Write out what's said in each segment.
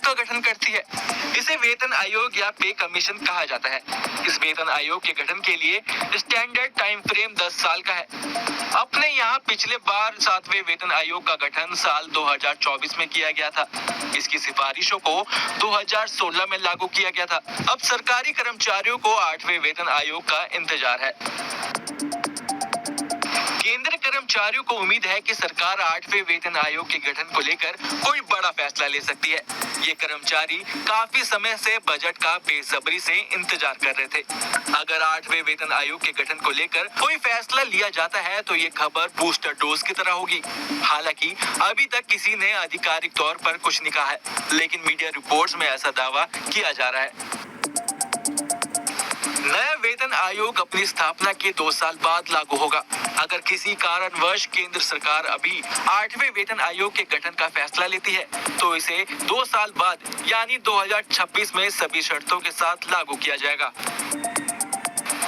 का गठन करती है। इसे वेतन आयोग या पे कमीशन कहा जाता है। इस वेतन आयोग के गठन के लिए स्टैंडर्ड टाइम फ्रेम 10 साल का है। अपने यहाँ पिछले बार 7वें वेतन आयोग का गठन साल 2024 में किया गया था। इसकी सिफारिशों को 2016 में लागू किया गया था। अब सरकारी कर्मचारियों को 8वें वेतन आयोग का इंतजार है। केंद्र कर्मचारियों को उम्मीद है कि सरकार 8वें वेतन आयोग के गठन को लेकर कोई बड़ा फैसला ले सकती है। ये कर्मचारी काफी समय से बजट का बेसब्री से इंतजार कर रहे थे। अगर 8वें वेतन आयोग के गठन को लेकर कोई फैसला लिया जाता है तो ये खबर बूस्टर डोज की तरह होगी। हालांकि अभी तक किसी ने आधिकारिक तौर पर कुछ नहीं कहा है, लेकिन मीडिया रिपोर्ट्स में ऐसा दावा किया जा रहा है। नया वेतन आयोग अपनी स्थापना के 2 साल बाद लागू होगा। अगर किसी कारणवश केंद्र सरकार अभी 8वें वेतन आयोग के गठन का फैसला लेती है तो इसे 2 साल बाद यानी 2026 में सभी शर्तों के साथ लागू किया जाएगा।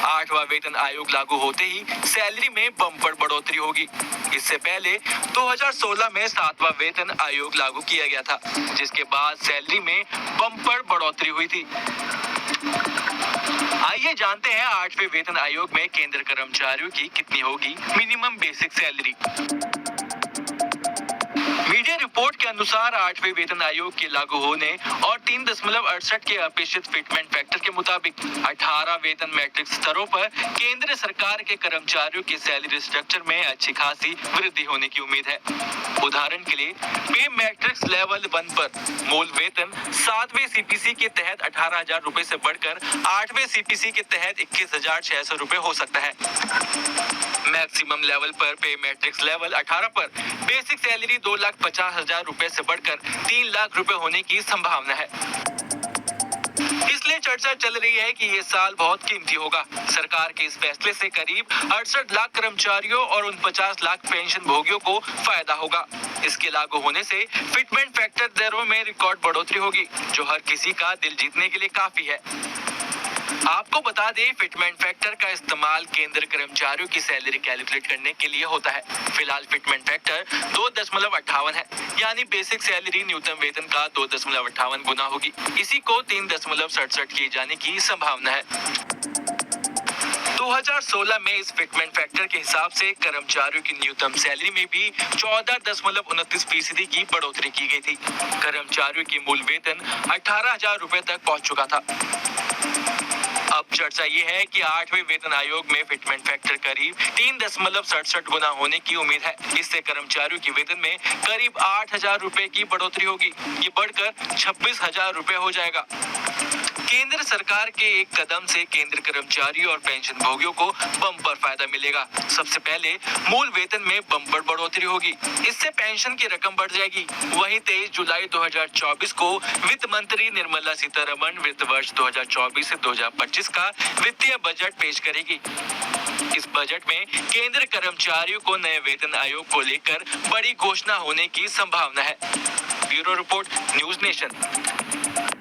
8वां वेतन आयोग लागू होते ही सैलरी में बम्पर बढ़ोतरी होगी। इससे पहले 2016 में 7वां वेतन आयोग लागू किया गया था, जिसके बाद सैलरी में बम्पर बढ़ोतरी हुई थी। आइए जानते हैं 8वें वेतन आयोग में केंद्र कर्मचारियों की कितनी होगी minimum basic salary. Media report के अनुसार 8वें वेतन आयोग के लागू होने और 3.68 के अपेक्षित फिटमेंट फैक्टर के मुताबिक 18 वेतन मैट्रिक्स स्तरों पर केंद्र सरकार के कर्मचारियों के सैलरी स्ट्रक्चर में अच्छी खासी वृद्धि होने की उम्मीद है। उदाहरण के लिए पे मैट्रिक्स लेवल 1 पर मूल वेतन 7वें सीपीसी के तहत 18,000 रुपए से बढ़कर 8वें सीपीसी के तहत 21,600 रुपए हो सकता है। मैक्सिमम लेवल पर पे मैट्रिक्स लेवल 18 पर बेसिक सैलरी 2,50,000 रुपए से बढ़कर 3 लाख रुपए होने की संभावना है। इसलिए चर्चा चल रही है कि ये साल बहुत कीमती होगा। सरकार के इस फैसले से करीब 68 लाख कर्मचारियों और 49 लाख पेंशन भोगियों को फायदा होगा। इसके लागू होने से फिटमेंट फैक्टर दरों में रिकॉर्ड बढ़ोतरी होगी, जो हर किसी का दिल जीतने के लिए काफी है। आपको बता दें, फिटमेंट फैक्टर का इस्तेमाल केंद्र कर्मचारियों की सैलरी कैलकुलेट करने के लिए होता है। फिलहाल फिटमेंट फैक्टर 2.58 है, यानी बेसिक सैलरी न्यूनतम वेतन का 2.58 गुना होगी। इसी को 3.67 किए जाने की संभावना है। 2016 में इस फिटमेंट फैक्टर के हिसाब से कर्मचारियों की न्यूनतम सैलरी में भी 14.29% की बढ़ोतरी की गई थी। कर्मचारियों की मूल वेतन 18,000 रुपए तक पहुंच चुका था। अब चर्चा ये है कि 8वें वेतन आयोग में फिटमेंट फैक्टर करीब 3.67 गुना होने की उम्मीद है। इससे कर्मचारियों की वेतन में करीब 8,000 रुपए की बढ़ोतरी होगी। ये बढ़कर 26,000 रुपए हो जाएगा। केंद्र सरकार के एक कदम से केंद्र कर्मचारियों और पेंशन भोगियों को बम्पर फायदा मिलेगा। सबसे पहले मूल वेतन में बम्पर बढ़ोतरी होगी। इससे पेंशन की रकम बढ़ जाएगी। वहीं 23 जुलाई 2024 को वित्त मंत्री निर्मला सीतारमण वित्त वर्ष 2024 से 2025 का वित्तीय बजट पेश करेगी। इस बजट में केंद्र कर्मचारियों को नए वेतन आयोग को लेकर बड़ी घोषणा होने की संभावना है। Bureau report, news nation.